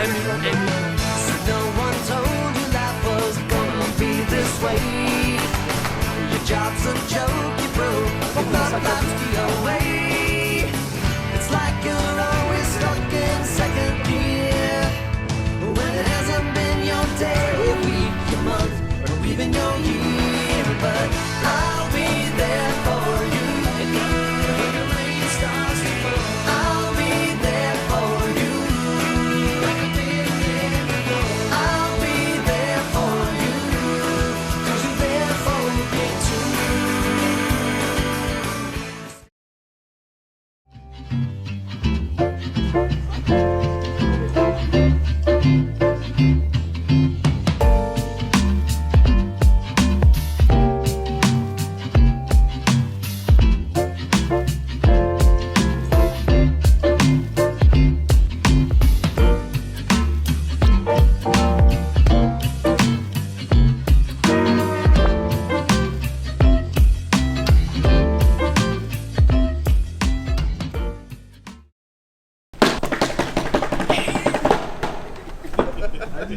So no one told you life was gonna be this way. Your job's a joke, you broke, you thought life's the way. It's like you're always stuck in second gear, when it hasn't been your day, your week, your month, or even your year. But I'll be there for you. When the rain starts to fall, I'll be there for you. Like I did before. I'll be there for you, 'cause you're there for me too.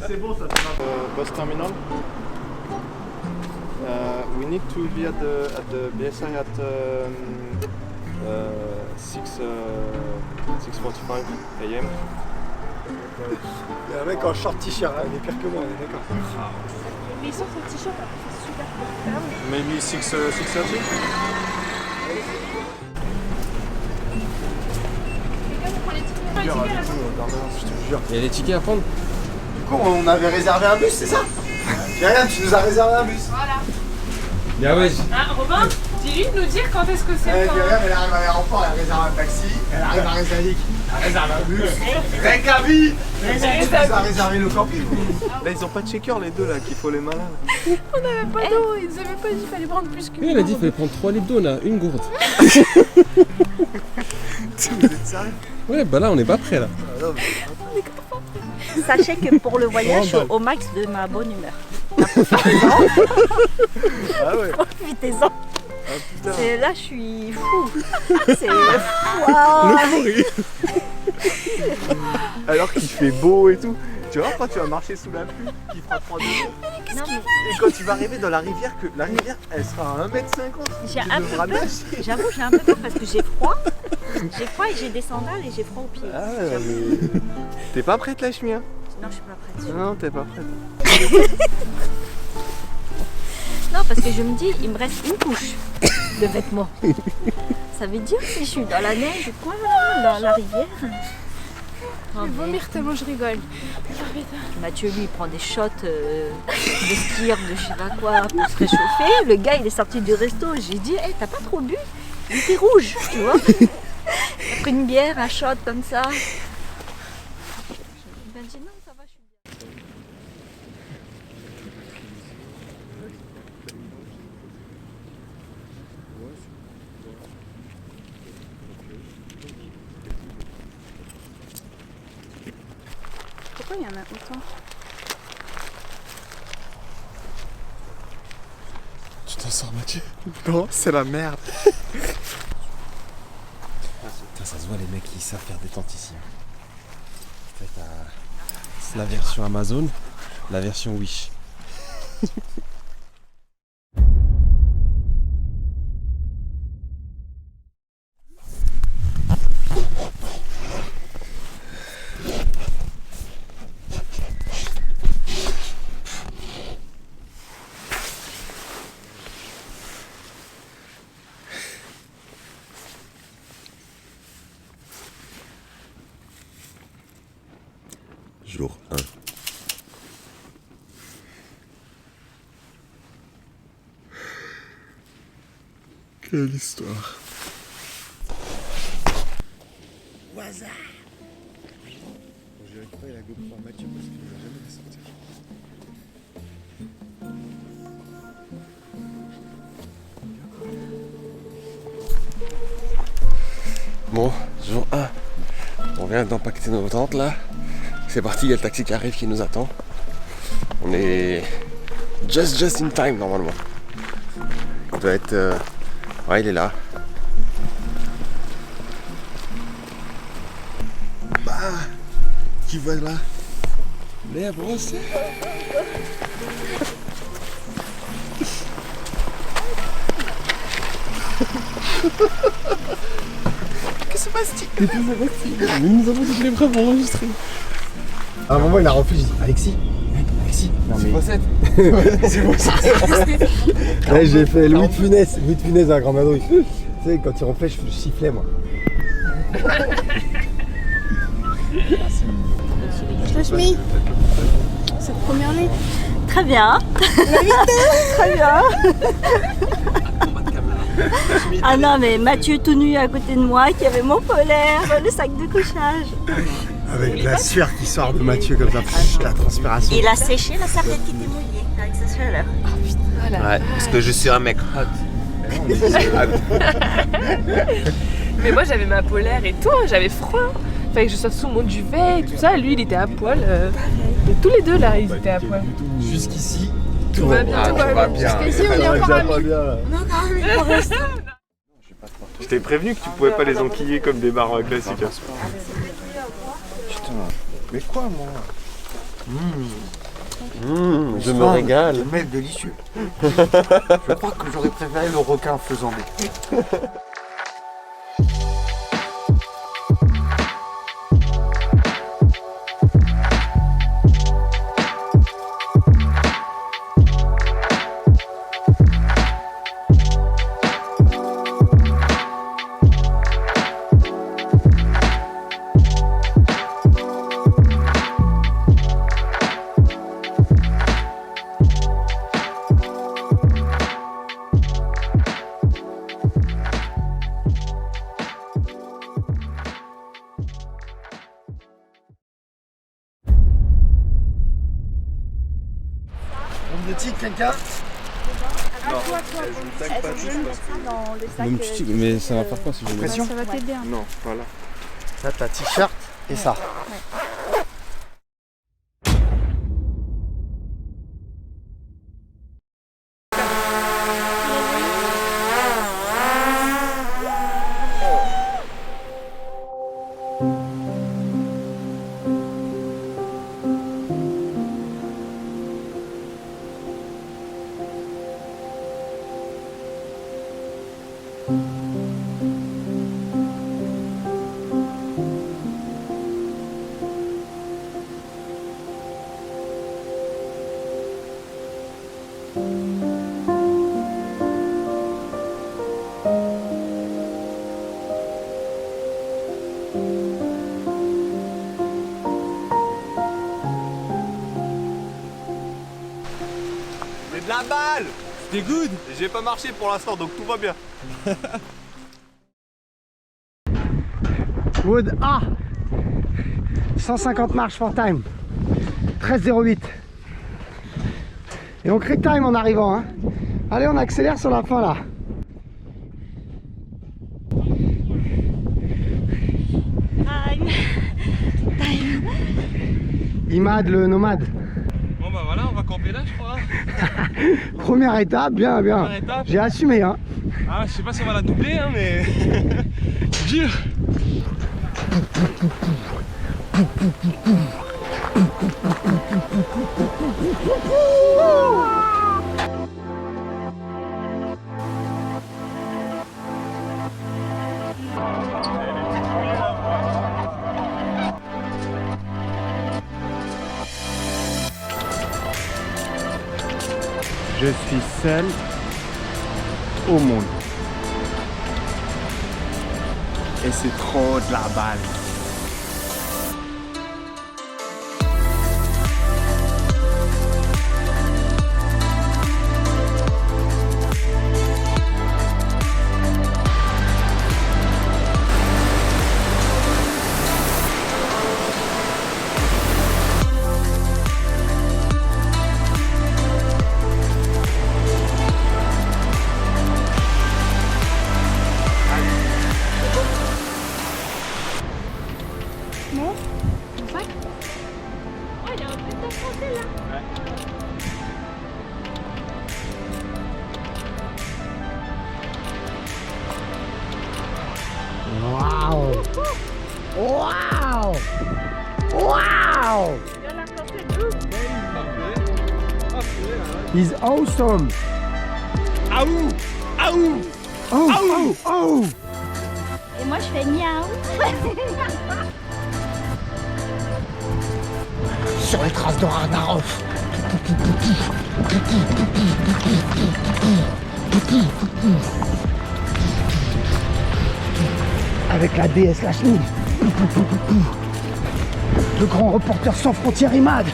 C'est bon, ça bus terminal. We need to be at the BSI at 6:45 AM. Il y a un mec en short t-shirt, il est pire que moi, on est d'accord. Mais ils sortent en t-shirt, après c'est super confortable. Maybe 6:30. Les gars, vous prenez les tickets à la fin. Je te jure. Il y a des tickets à prendre? Du coup, on avait réservé un bus, c'est ça? Myriam, tu nous as réservé un bus. Voilà. Ah ouais. Ah, Robin, dis-lui de nous dire quand est-ce que c'est le temps. Myriam, elle arrive à l'aéroport, elle réserve un taxi, elle arrive à Rézalik, elle réserve un bus. Récavi! Tu nous as réservé le camping. Là, ils ont pas de shaker, les deux, là, qu'il faut les malins. On n'avait pas d'eau, ils nous avaient pas dit qu'il fallait prendre plus qu'une. Oui, elle a dit qu'il fallait prendre 3 litres d'eau là, une gourde. Vous êtes sérieux? Ouais, bah là on n'est pas prêt là. Sachez que pour le voyage, je suis au max de ma bonne humeur. Ah ouais. Profitez-en. Ah putain. C'est là, je suis fou. C'est waouh. Alors qu'il fait beau et tout. Tu vois, quand tu vas marcher sous la pluie, qu'il fera froid dehors. Non, mais Et quand tu vas arriver dans la rivière, que la rivière, elle sera à 1,50 m. j'ai un peu peur. J'avoue, j'ai un peu peur parce que j'ai froid. J'ai froid et j'ai des sandales et j'ai froid aux pieds. Ah ouais, mais... T'es pas prête, la chemie, hein? Non, je suis pas prête. Non, t'es pas prête. Non, parce que je me dis, il me reste une couche de vêtements. Ça veut dire si je suis dans la neige ou quoi, dans la rivière. Je vais vomir tellement je rigole. Mathieu, lui, il prend des shots de skier, de je sais pas quoi, pour se réchauffer. Le gars, il est sorti du resto. J'ai dit, hey, t'as pas trop bu? Il était rouge, tu vois. Il a pris une bière, un shot comme ça. Il m'a dit, non, ça va, je suis bien. Pourquoi il y en a autant? Tu t'en sors Mathieu? Non, c'est la merde. Putain, ça se voit les mecs qui savent faire des tentes ici. En fait, c'est la version Amazon, la version Wish. Jour 1. Quelle histoire. Waza. J'ai récupéré la GoPro à Mathieu parce qu'il ne va jamais la sortir. Bon, jour 1. On vient d'empacter nos tentes là. C'est parti, il y a le taxi qui arrive qui nous attend. On est just in time normalement. Il doit être... Ouais, il est là. Bah, qui va là? Les brossés. Que se passe-t-il? Mais nous avons toutes les preuves pour enregistrer. À un moment, il a refusé. Alexis, non mais. C'est Là, j'ai fait Louis de Funès à la Grand Madrid. Tu sais, quand il ronflait, je sifflais moi. Rachmi, cette première nuit. Très bien. Très bien. Ah non, mais Mathieu tout nu à côté de moi, qui avait mon polaire, le sac de couchage. Avec la sueur qui sort de Mathieu comme ça, la transpiration. Il a séché la serviette qui était mouillée avec sa chaleur. Ouais, parce que je suis un mec hot. Mais moi j'avais ma polaire et tout, j'avais froid. Fallait que je sois sous mon duvet et tout ça. Lui il était à poil. Et tous les deux là ils étaient à poil. Jusqu'ici, Tout va bien, tout va bien. Jusqu'ici, on est encore amis. Je t'ai prévenu que tu pouvais pas les enquiller comme des bars classiques. putain. Mais quoi moi? Je me régale. Le mec délicieux. Je crois que j'aurais préféré le requin faisandé. De tigre, quelqu'un? Même petit, mais ça va faire quoi si je mets Pression? Ça va t'aider. Hein. Non, voilà. Là, t'as t-shirt et ça. C'est de la balle. C'était good. J'ai pas marché pour l'instant donc tout va bien. Wood A 150 marches for time 13,08 et on crée time en arrivant hein. Allez on accélère sur la fin là. Imad le nomade. Bon bah voilà, on va camper là je crois. Première étape, bien bien. Première étape. J'ai assumé hein. Ah je sais pas si on va la doubler hein mais. Dur. Je suis seul au monde. Et c'est trop de la balle. Waouh! Waouh! Waouh! Il y en a quand c'est is awesome. Aouh! Aouh! Oh, oh, oh. Et moi je fais miaou. Sur les traces de Ragnarok. Avec la déesse Lachmi. Le grand reporter sans frontières Imad.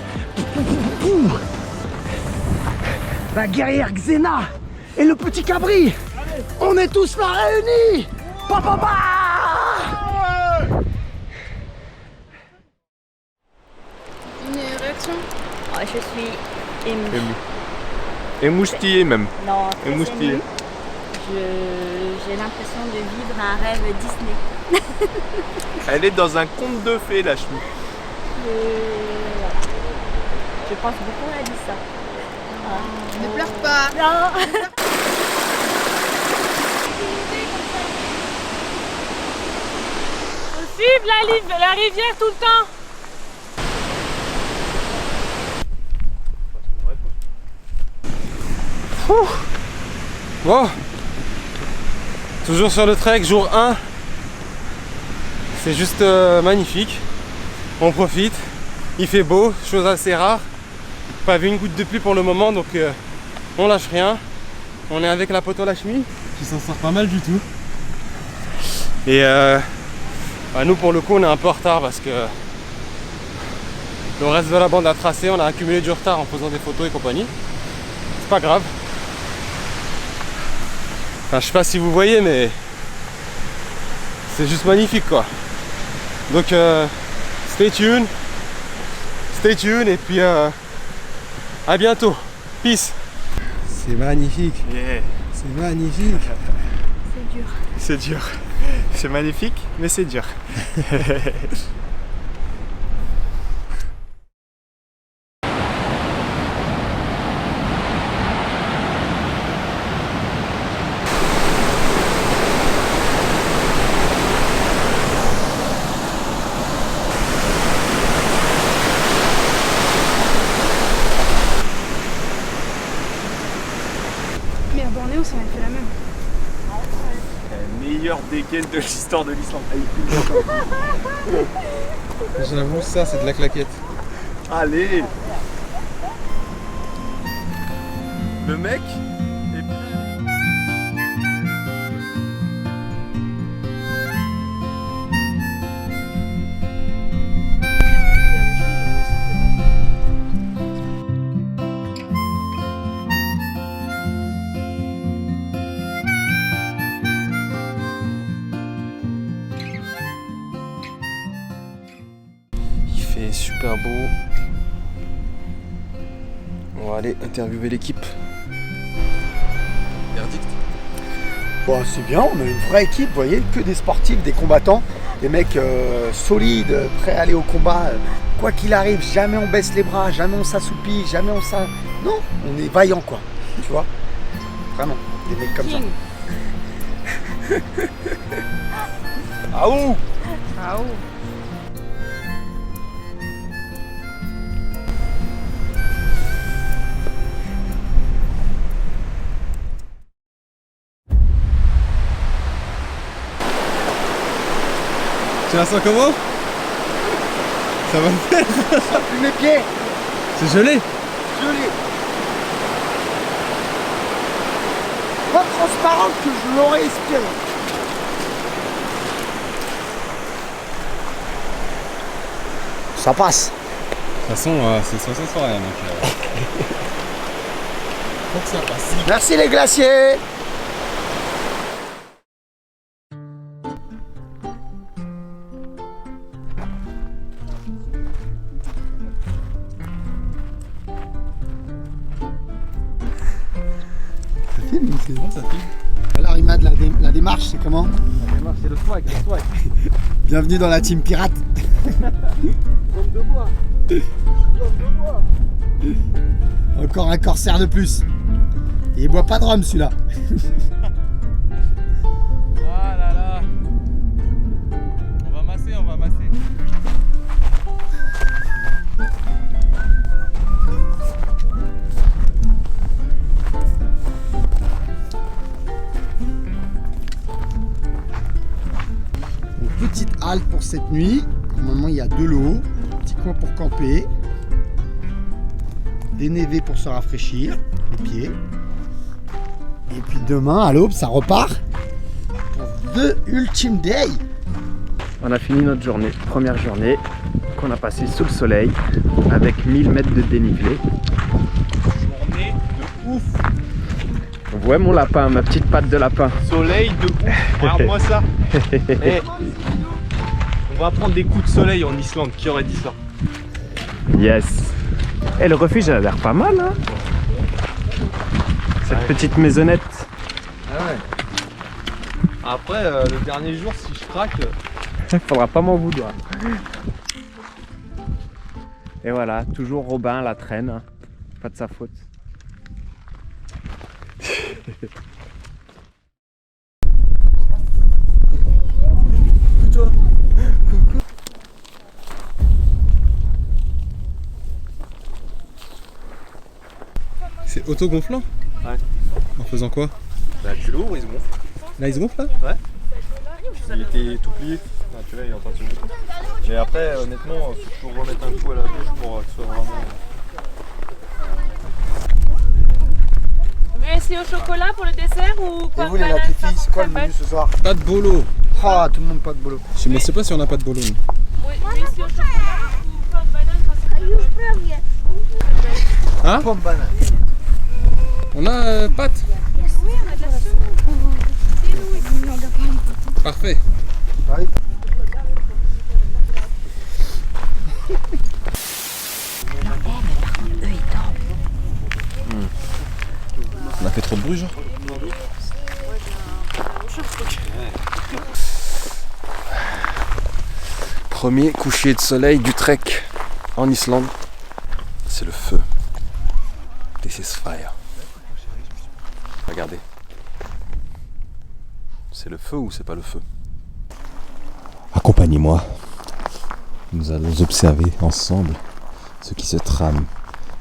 La guerrière Xena et le petit Cabri. On est tous là réunis. Papa. Une réaction? Oh, je suis émue. Émoustillé même. Non, très Émoustillé. émue. J'ai l'impression de vivre un rêve Disney. Elle est dans un conte de fées, la cheville. Voilà. Je pense beaucoup à dit ça. Ne pleure pas. Non. Faut suivre la rivière tout le temps. Bon, toujours sur le trek, jour 1. C'est juste magnifique. On profite. Il fait beau, chose assez rare. Pas vu une goutte de pluie pour le moment, donc on lâche rien. On est avec la poteau Lachmi, qui s'en sort pas mal du tout. Et nous pour le coup on est un peu en retard parce que le reste de la bande a tracé, on a accumulé du retard en faisant des photos et compagnie. C'est pas grave. Enfin, je sais pas si vous voyez, mais c'est juste magnifique quoi. Donc stay tuned et puis à bientôt. Peace. C'est magnifique. Yeah. C'est magnifique. C'est dur. C'est dur. C'est magnifique, mais c'est dur. Mais à Bornéo, ça m'a fait la même. La meilleure dégaine de l'histoire de l'Islande. J'avoue, ça c'est de la claquette. Allez! Le mec est prêt. Il fait super beau. On va aller interviewer l'équipe. Verdict. Bon, c'est bien, on a une vraie équipe, vous voyez, que des sportifs, des combattants, des mecs solides, prêts à aller au combat. Quoi qu'il arrive, jamais on baisse les bras, jamais on s'assoupit, jamais on ça. Non, on est vaillant quoi, tu vois. Vraiment, des mecs comme ça. Aouh! Ah oh. Tu la sens comment? Ça va le faire? Ça pue mes pieds, C'est gelé. gelé. Pas transparente que je l'aurais espéré. Ça passe. De toute façon, c'est sur ce soir, donc. Faut que ça passe. Merci les glaciers. Alors Imad, la démarche c'est comment? C'est le swag, le swag. Bienvenue dans la team pirate. Comme de bois. Encore un corsaire de plus. Et il boit pas de rhum celui-là. Ah là là. On va masser, on va masser. pour cette nuit. Normalement, il y a de l'eau, un petit coin pour camper, des névés pour se rafraîchir les pieds. Et puis demain, à l'aube, ça repart pour The Ultimate Day. On a fini notre journée, première journée qu'on a passée sous le soleil avec 1000 mètres de dénivelé. Journée de ouf. Ouais mon lapin, ma petite patte de lapin. Soleil de ouf. Regarde-moi ça. Eh, on va prendre des coups de soleil en Islande. Qui aurait dit ça? Yes. Et le refuge a l'air pas mal hein. Cette petite maisonnette. Ah ouais. Après, le dernier jour, si je craque... Faudra pas m'en vouloir. Et voilà, toujours Robin à la traîne. Hein. Pas de sa faute. C'est autogonflant? Ouais. En faisant quoi? Bah tu l'ouvres, il se gonfle. Là il se gonfle là? Ouais. Il était tout plié. Ah, tu vois, il est en train de se gonfler. Mais après, honnêtement, faut toujours remettre un coup à la bouche pour que ce soit vraiment... Vous voulez essayer au chocolat pour le dessert ou Et pas vous les latifis, c'est quoi le menu ce soir? Pas de bolo. Ah, tout le monde pas de bolo. Je ne sais pas si on n'a pas de bolo. nous. Oui, essayer au chocolat ou pas de banane quand c'est Hein? Pomme banane. On a pâte. Parfait. Ouais. On a fait trop de bruit genre. Premier coucher de soleil du trek en Islande, c'est le feu. This is fire. Regardez. C'est le feu ou c'est pas le feu? Accompagnez-moi. Nous allons observer ensemble ce qui se trame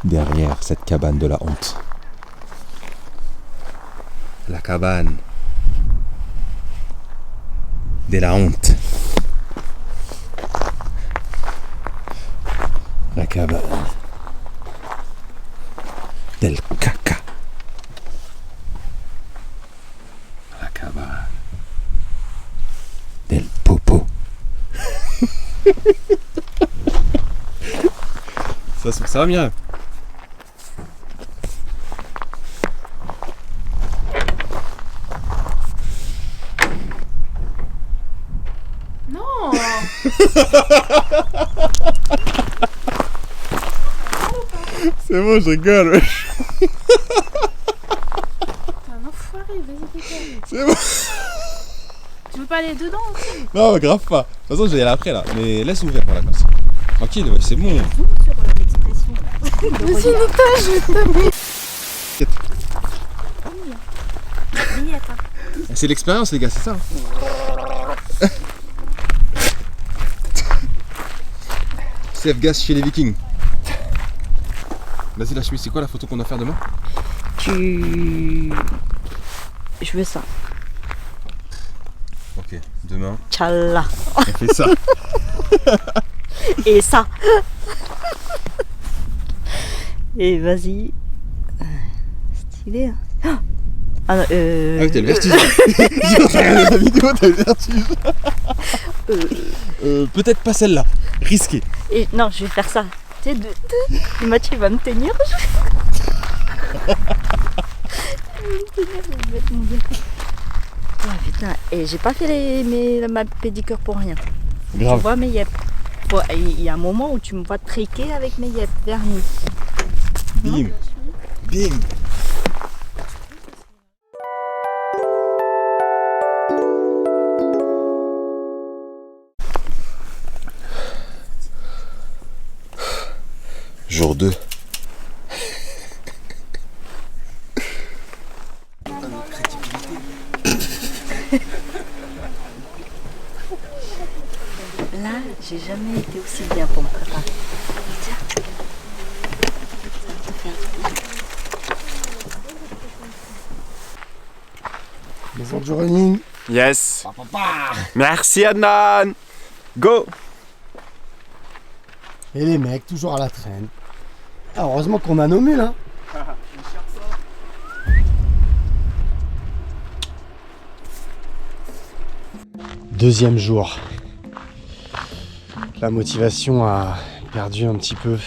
derrière cette cabane de la honte. La cabane de la honte. La cabane del caca. La cabane del popo. Ça va bien. Non. C'est bon, je rigole. T'es un enfoiré, vas-y dégage. C'est bon. Tu veux pas aller dedans aussi? Non, grave pas. De toute façon, je vais y aller après là. Mais laisse ouvert voilà comme ça. Tranquille, ouais, c'est bon. Sur l'expression là. C'est l'expérience, les gars, c'est ça. Safe gas chez les Vikings. Vas-y, la chemise, c'est quoi la photo qu'on doit faire demain? Je veux ça. Ok, demain, Tchallah. on fait ça. Et ça. Et vas-y. Stylé. Hein. Ah non, Ah oui, t'as le vertige. J'ai regardé la vidéo, t'as le vertige. Peut-être pas celle-là. Risqué. Et non, je vais faire ça. Tu sais, et Mathieu va me tenir. Ah putain, et j'ai pas fait ma pédicure pour rien. Tu Grave. vois mes yeux. Il y a un moment où tu me vois triquer avec mes yeux vernis. Bim. Bim. Jour 2. Là, j'ai jamais été aussi bien pour me préparer. Tiens. Ça va te faire du bien. Maison du running. Yes. Merci Adnan. Go! Et les mecs, toujours à la traîne. Ah, heureusement qu'on a nos mules, hein. Deuxième jour. La motivation a perdu un petit peu.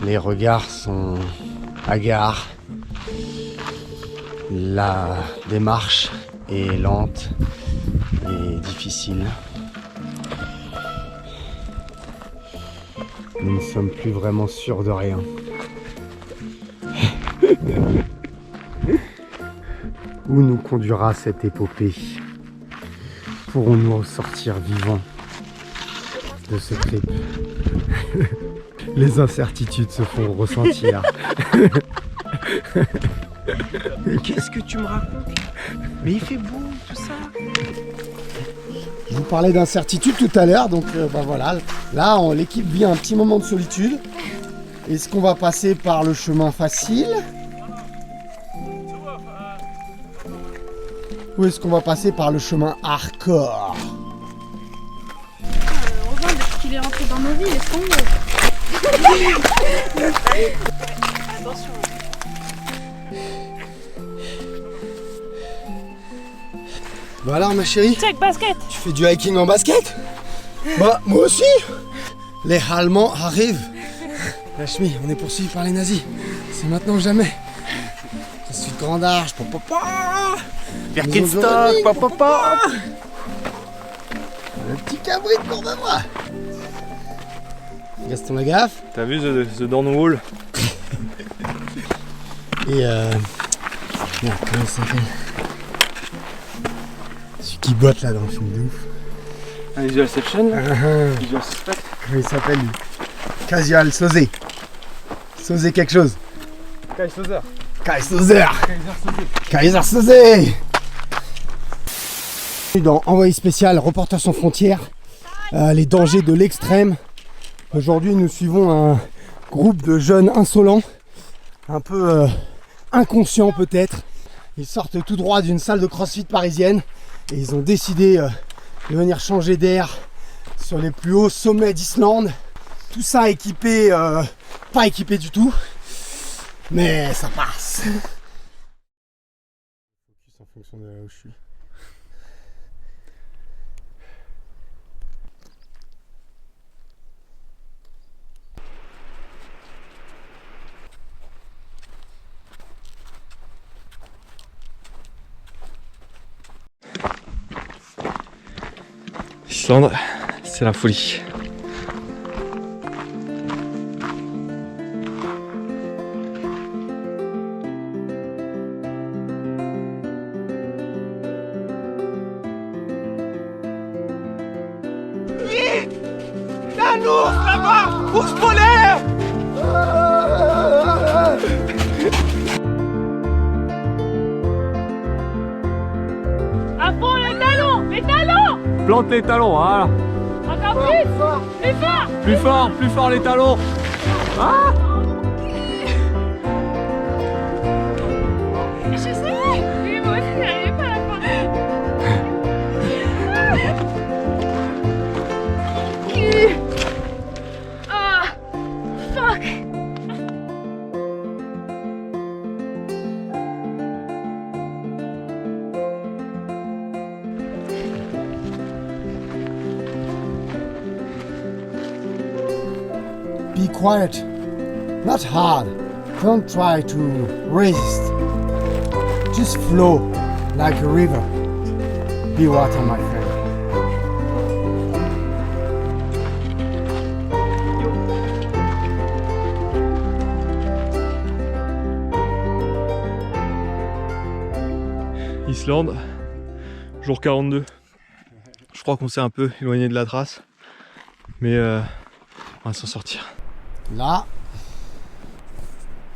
Les regards sont hagards. La démarche est lente et difficile. Nous ne sommes plus vraiment sûrs de rien. Où nous conduira cette épopée? Pourrons-nous ressortir vivants de ce trip? Les incertitudes se font ressentir. Mais qu'est-ce que tu me racontes? Mais il fait beau, tout ça. Je vous parlais d'incertitude tout à l'heure, donc bah voilà. Là, l'équipe vit un petit moment de solitude. Est-ce qu'on va passer par le chemin facile? Ou est-ce qu'on va passer par le chemin hardcore? Heureusement, depuis qu'il est rentré dans nos vies, laisse tomber. Attention. Bah alors ma chérie, Check basket. tu fais du hiking en basket? Bah moi aussi. Les Allemands arrivent. Lâche-moi, on est poursuivis par les nazis. C'est maintenant ou jamais. Crossfit Grand Arche, papa. Birkenstock, papa. Le petit cabri de Courbevoie. Gaston Lagaffe. T'as vu The Dawn Wall? Et merde, comment il s'appelle? Celui qui boite là dans le film de ouf. Visualception, Visual Suspect. Comment il s'appelle lui? Casual Sosé. Sosé quelque chose. Kai Sauzer. Kaiser Sosé. Dans Envoyé spécial, Reporters sans frontières, les dangers de l'extrême. Aujourd'hui, nous suivons un groupe de jeunes insolents, un peu inconscients peut-être. Ils sortent tout droit d'une salle de CrossFit parisienne et ils ont décidé de venir changer d'air sur les plus hauts sommets d'Islande. Tout ça équipé, pas équipé du tout, mais ça passe. En fonction de là où je suis. Islande, c'est la folie. À fond les talons. Les talons. Plante les talons, voilà. Encore plus. Plus fort. Plus fort les talons. Ah! Je sais. Mais moi aussi, j'arrivais pas à la fin. Ah. Fuck. Be quiet, not hard. Don't try to resist. Just flow like a river. Be water, my friend. Islande, jour 42. Je crois qu'on s'est un peu éloigné de la trace, mais on va s'en sortir. Là,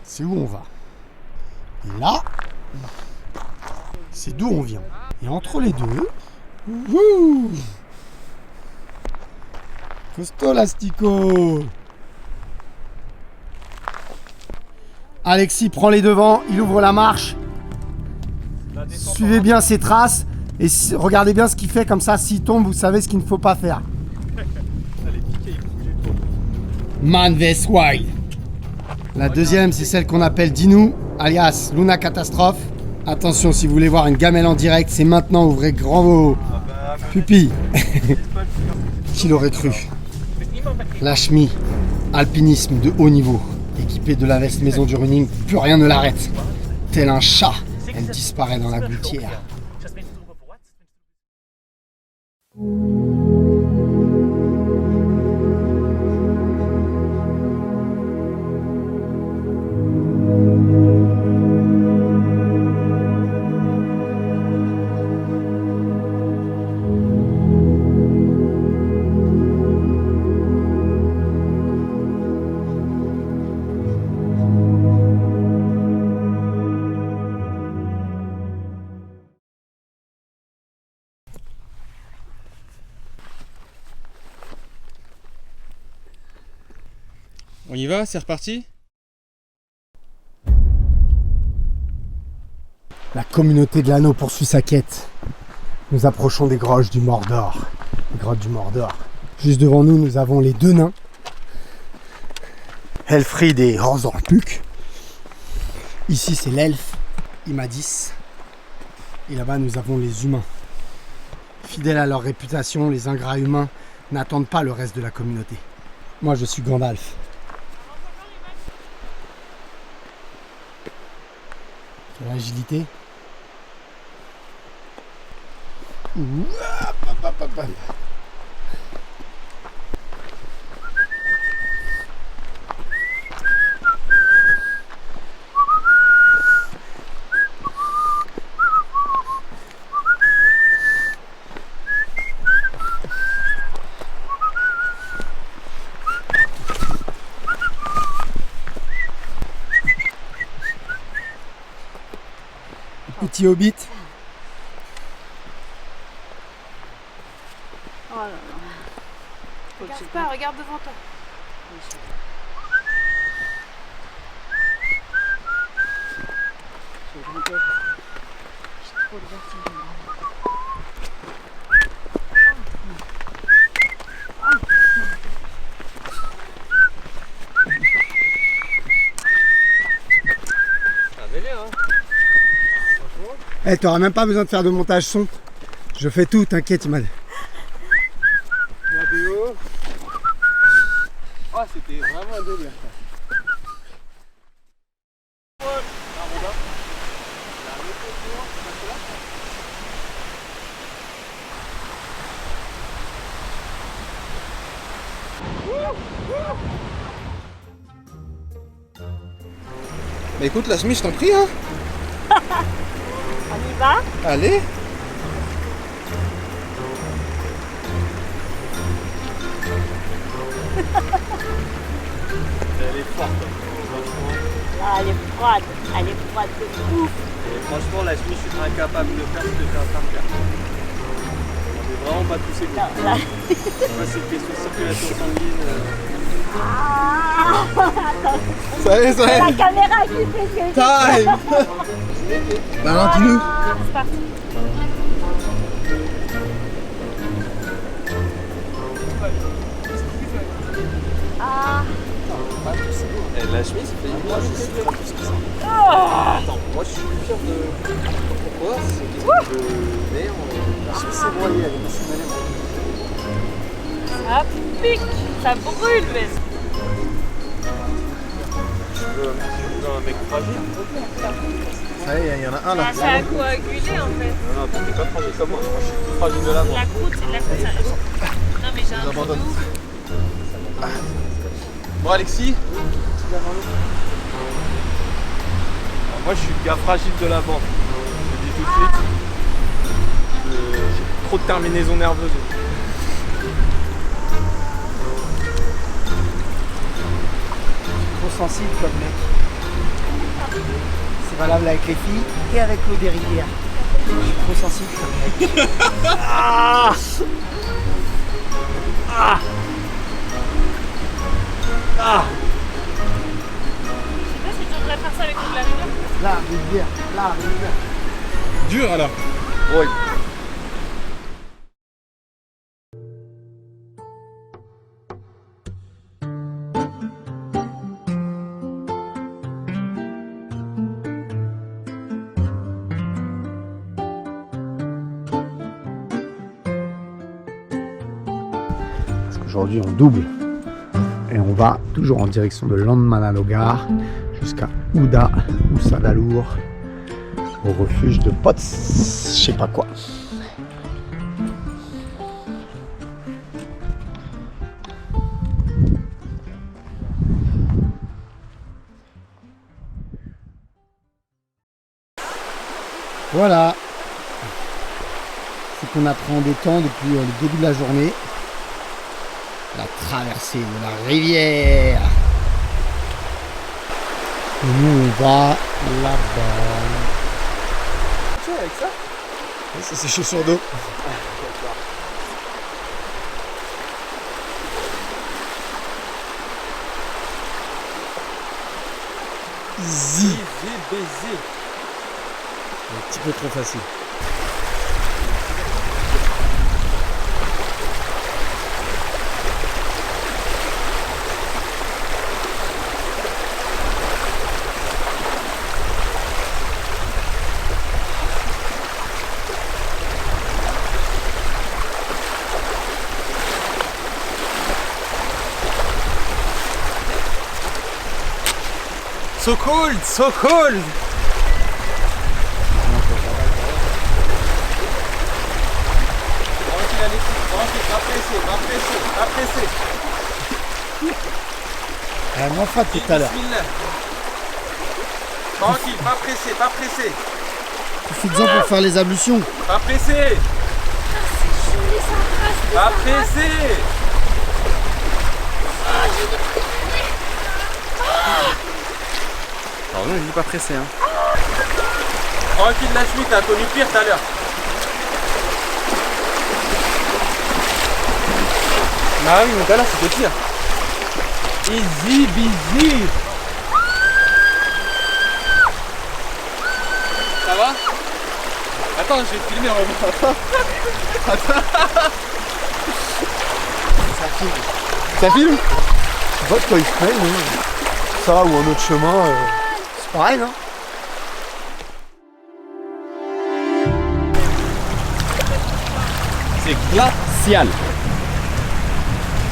c'est où on va. Et là, c'est d'où on vient. Et entre les deux, wouhou, costaud l'astico. Alexis prend les devants, il ouvre la marche. Suivez bien ses traces. Et regardez bien ce qu'il fait comme ça, s'il tombe, vous savez ce qu'il ne faut pas faire. Man vs Wild. La deuxième, c'est celle qu'on appelle Dinou, alias Luna Catastrophe. Attention, si vous voulez voir une gamelle en direct, c'est maintenant, ouvrez grand vos pupilles. Qui l'aurait cru? Lashmi, alpinisme de haut niveau, équipée de la veste maison du running, plus rien ne l'arrête. Tel un chat, elle disparaît dans la gouttière. On y va, c'est reparti? La communauté de l'anneau poursuit sa quête. Nous approchons des grottes du Mordor. Les grottes du Mordor. Juste devant nous, nous avons les deux nains. Elfrid et Horzorpuk. Ici, c'est l'elfe Imadis. Et là-bas, nous avons les humains. Fidèles à leur réputation, les ingrats humains n'attendent pas le reste de la communauté. Moi, je suis Gandalf. Quelle agilité. Petit hobbit. Oh là là. Regarde pas, regarde devant toi. J'ai trop de vertige. Eh, t'auras même pas besoin de faire de montage son. Je fais tout, t'inquiète, Imad. La BO. Oh, c'était vraiment un délire. Bah écoute, la chemise, je t'en prie, hein. On y va? Allez. Elle est forte. Ah, elle est froide de ouf. Et franchement, la chemise, je suis incapable de faire ce que tu es en train de faire. On n'est vraiment pas poussé. Non, là. C'est une question de circulation sanguine. Ah, attends, Ça y est, ça y c'est est. la caméra qui fait ce que je Time. Bah alors, dis-nous. Ah, c'est parti. Ah, Et la chemise, ça fait moi je suis sûr de ce que c'est. Attends, moi je suis sûr de. Pourquoi? C'est une question de nerf. La chemise s'est broyée, elle est passée mal. Ça pique, ça brûle même. Tu veux un mec fragile? Ça y est, il y en a un là. Ah, ça a coagulé en fait. Non, non, t'es pas fragile comme moi. Moi, je suis plus fragile de l'avant. La croûte, c'est de la croûte. Non, mais j'ai un trou de ouf. Bon, Alexis. Moi, je suis le gars fragile de la bande. Je le dis tout de suite. J'ai trop de terminaisons nerveuses. Trop sensible comme mec. C'est valable avec les filles et avec l'eau des rivières. Je suis trop sensible comme mec. Ah ah ah Je sais pas si tu devrais faire ça avec l'eau de la rivière. Là, rivière, là, rivière. Dur alors. Oui. Aujourd'hui on double et on va toujours en direction de Landmannalaugar jusqu'à Ouda ou Sadalour au refuge de Pots, je sais pas quoi. Voilà ce qu'on apprend des temps depuis le début de la journée. La traversée de la rivière. Et nous on va là-bas. Avec ça? C'est ses chaussures d'eau. Easy. baiser. Un petit peu trop facile. So cold, so cold. Tranquille Alexis, tranquille, pas pressé, pas pressé, pas pressé. Elle m'a fait tout à l'heure. Bismillah. Tranquille, pas pressé, pas pressé. Suffisant pour faire les ablutions. Pas pressé. Pas pressé. Alors non, il dit pas pressé hein. Tranquille Lachmi, t'as connu pire tout à l'heure. Bah oui, mais tout à l'heure c'était pire. Easy busy. Ça va? Attends, je vais te filmer en même temps. Attends. Ça filme. Ça filme? Je vois que toi il se prenne, ça ou un autre chemin, c'est pareil non? C'est glacial.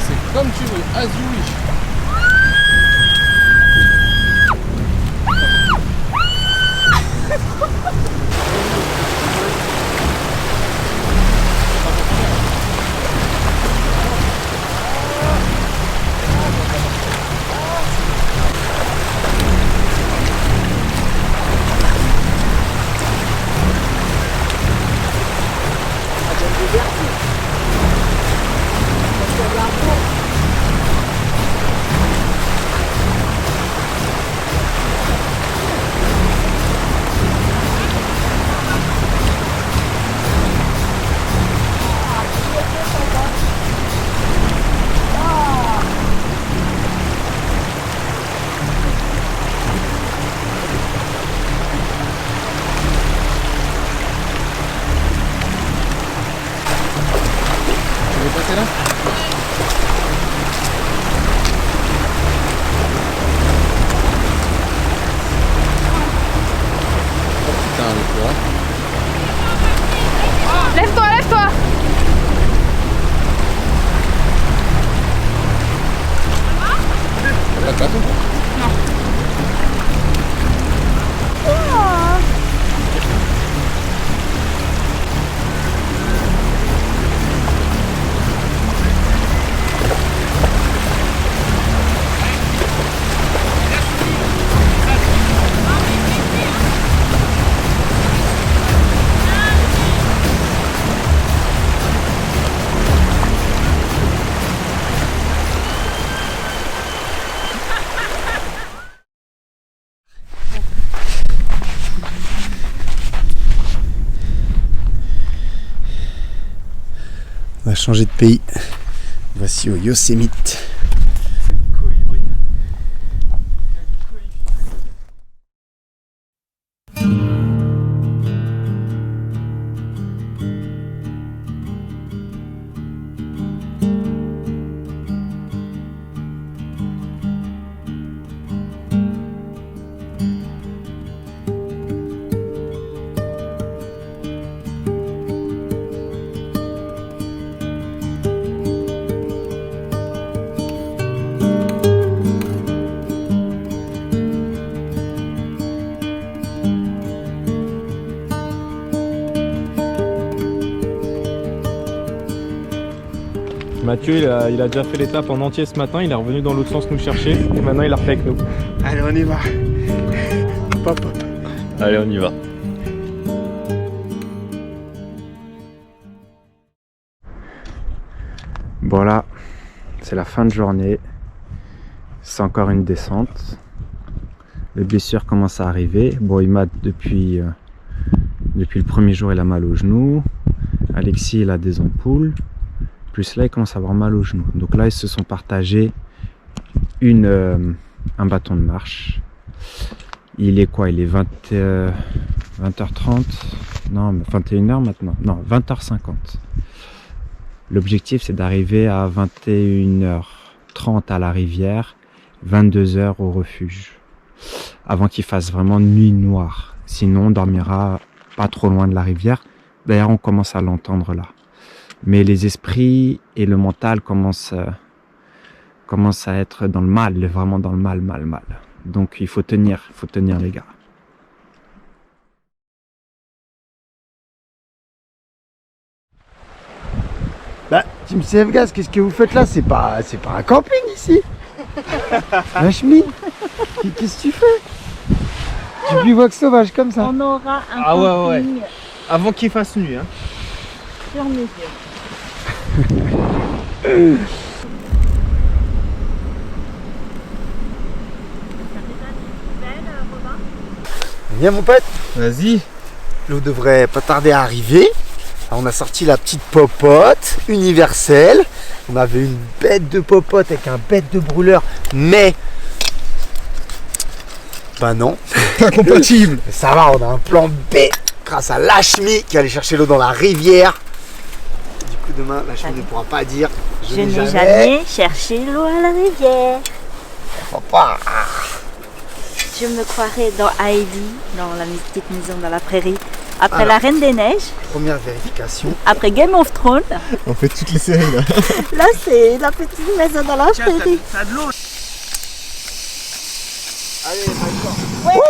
C'est comme tu veux, as you wish. Passer là? Putain, le quoi? Lève-toi, lève-toi! Pas de bâton? On va changer de pays. Voici au Yosemite. Mathieu, il a déjà fait l'étape en entier ce matin, il est revenu dans l'autre sens nous chercher et maintenant il a refait avec nous. Allez, on y va. Pop. Allez, on y va. Bon là, c'est la fin de journée. C'est encore une descente. Les blessures commencent à arriver. Bon, Imad, depuis le premier jour, il a mal au genou. Alexis, il a des ampoules. Plus là, il commence à avoir mal au genou. Donc là, ils se sont partagés un bâton de marche. Il est quoi? Il est 20h30? Non, 21h maintenant. Non, 20h50. L'objectif, c'est d'arriver à 21h30 à la rivière, 22h au refuge, avant qu'il fasse vraiment nuit noire. Sinon, on dormira pas trop loin de la rivière. D'ailleurs, on commence à l'entendre là. Mais les esprits et le mental commencent à être dans le mal, vraiment dans le mal. Donc, il faut tenir les gars. Bah, Team CF Gaz, qu'est-ce que vous faites là? C'est pas un camping ici. Lâche-moi. Qu'est-ce que tu fais? Tu bivouacs sauvage comme ça. On aura un Ah ouais, camping Avant qu'il fasse nuit, hein. sur mesure. Viens mon pote. Vas-y. L'eau devrait pas tarder à arriver. Alors, on a sorti la petite popote universelle. On avait une bête de popote avec un bête de brûleur, mais bah non. Incompatible. Ça va, on a un plan B grâce à Lachmi qui allait chercher l'eau dans la rivière. Du coup demain Lachmi ne pourra pas dire Je n'ai jamais cherché l'eau à la rivière. Papa. Je me croirais dans Heidi, dans la petite maison dans la prairie. Après la Reine des Neiges, Première vérification. après Game of Thrones, On fait toutes les séries là. là c'est la petite maison dans la prairie. T'as de l'eau. Allez, maintenant. Ouais,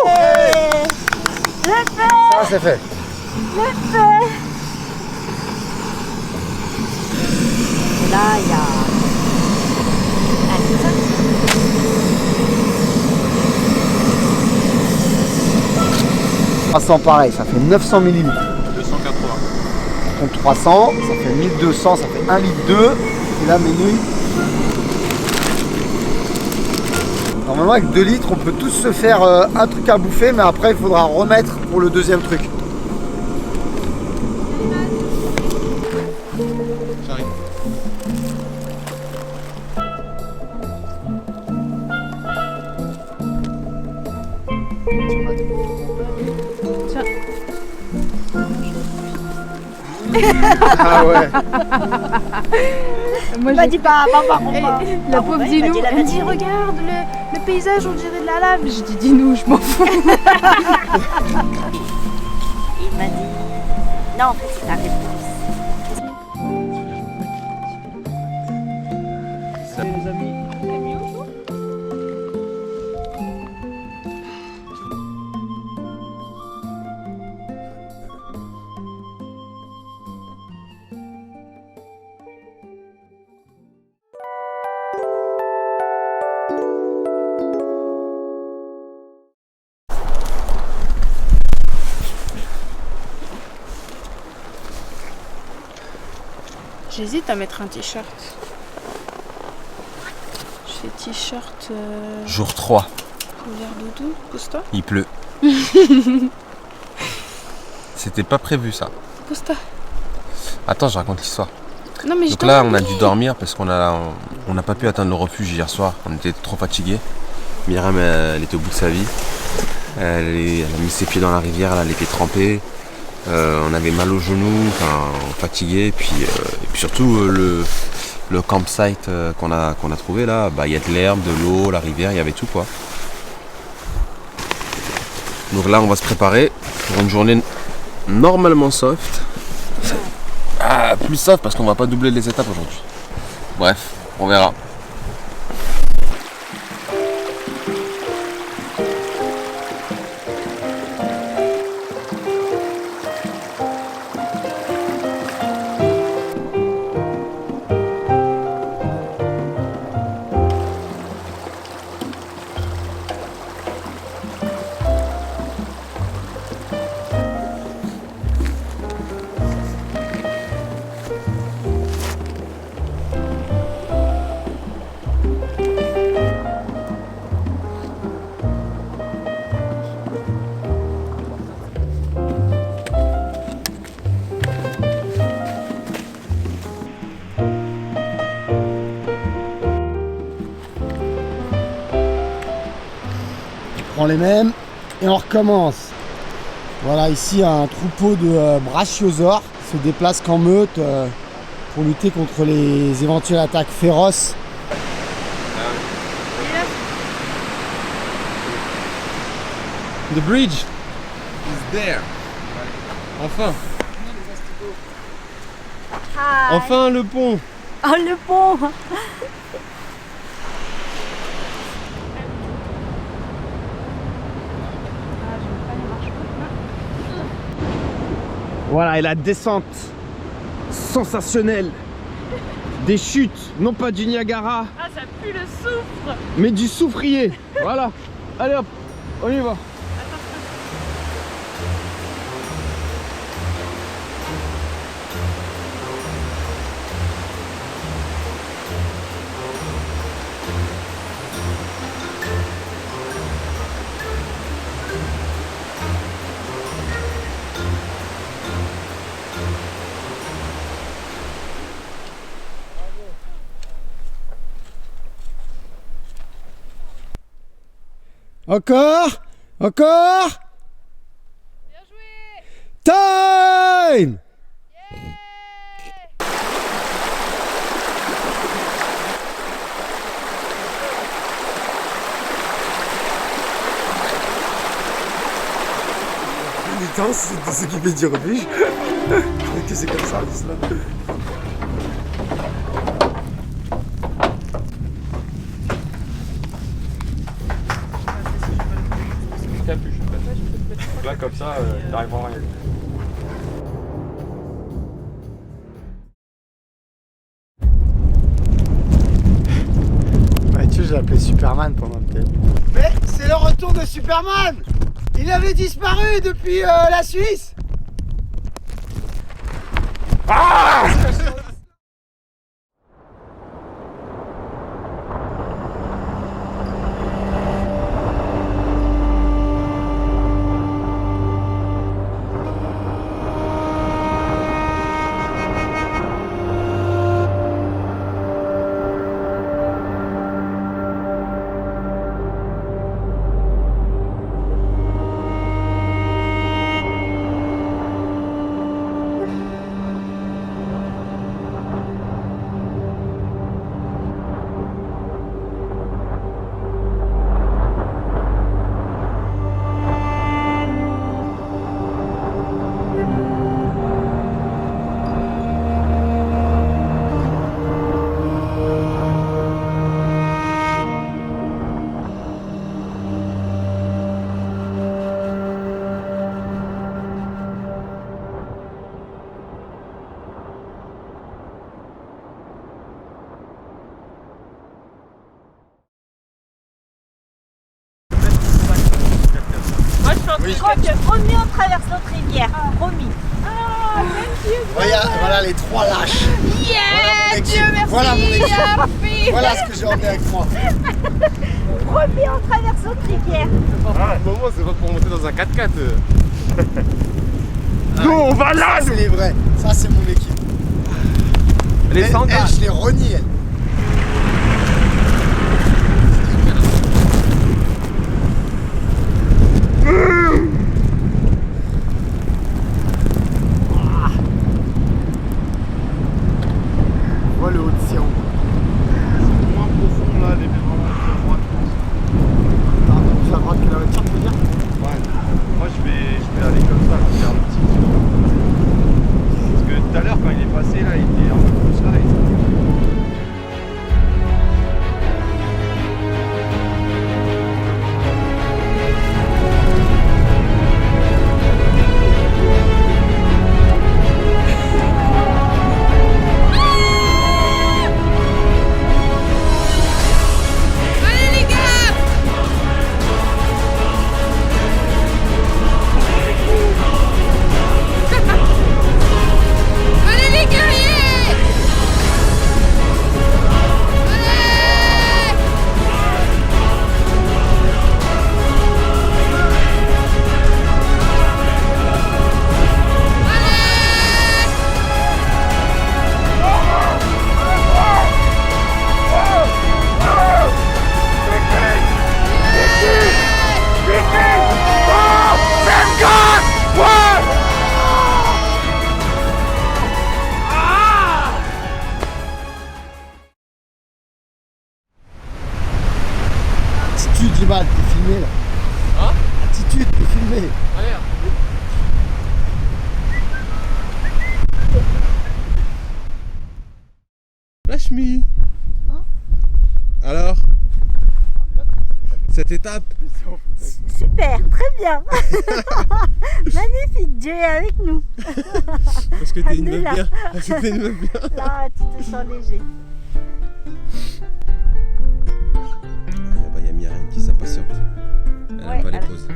je fais, Ça c'est fait. je fais. Et là il y a un cousin. Pareil, ça fait 900 millilitres. 280. Contre 300, ça fait 1200, ça fait 1 litre 2. Et là, menu. Normalement, avec 2 litres, on peut tous se faire un truc à bouffer, mais après, il faudra remettre pour le deuxième truc. J'arrive. Ah ouais. Moi, Bah dis pas, papa, la pauvre Dinou, elle me dit regarde le paysage, on dirait de la lave. J'ai dit Dinou, je m'en fous. Il m'a dit non, en fait c'est ta réponse. J'hésite à mettre un t-shirt. Je fais t-shirt Jour 3, couvert doudou, pose-toi. il pleut. C'était pas prévu ça. Pose-toi. Attends, je raconte l'histoire. Non mais je Donc là, on a dû dormir parce qu'on n'a pas pu atteindre le refuge hier soir. On était trop fatigués. Myriam, elle était au bout de sa vie. Elle a mis ses pieds dans la rivière, elle était trempée. On avait mal aux genoux, enfin fatigué. Et puis surtout le campsite qu'on a trouvé là, bah, y a de l'herbe, de l'eau, la rivière, il y avait tout quoi. Donc là, on va se préparer pour une journée normalement soft. Plus soft parce qu'on va pas doubler les étapes aujourd'hui. Bref, on verra. prend les mêmes et on recommence. Voilà, ici un troupeau de brachiosaures se déplace qu'en meute pour lutter contre les éventuelles attaques féroces. The bridge is there. Enfin. Hi. Enfin le pont. Oh, le pont. Voilà, et la descente sensationnelle des chutes, non pas du Niagara, Ah, ça pue le soufre. mais du soufrier. Voilà. Allez hop, on y va. Encore. Bien joué. Time. Putain, c'est de s'occuper du refuge. Je crois que c'est comme ça, cela. Capuche en fait. Là comme ça, t'arrives en rien. Mathieu, je l'appelais Superman pendant le thème. Mais c'est le retour de Superman. Il avait disparu depuis la Suisse. Je crois que promis on traverse notre rivière. Promis. Voilà les trois lâches. Yeah, Dieu merci. Voilà mon équipe. Youpi. Voilà ce que j'ai emmené avec moi. Promis on traverse notre rivière. Ah, le moment, c'est pas pour monter dans un 4x4. Nous, on va là. Ça, c'est les vrais. Ça, c'est mon équipe. Les Elle, je l'ai renie, elle. Voilà le haut de Sion. C'est moins profond là, les vraiment à droite, je pense. T'as un peu plus à droite que la voiture, tu veux dire? Ouais. Moi je vais aller comme ça, faire le petit tour. Parce que tout à l'heure quand il est passé là, il était un peu plus là. Attitude, Imad, t'es filmé là. Hein? Attitude, t'es filmé. Regarde. Lâche-mi. Alors, cette étape, Super, très bien. Magnifique, Dieu est avec nous. parce que t'es une meuf Alhamdoulilah. bien. Parce que t'es une meuf bien. Là, tu te sens léger. Là-bas, il y a Myrène qui s'impatiente. Elle Ouais, n'aime pas les alors. pauses.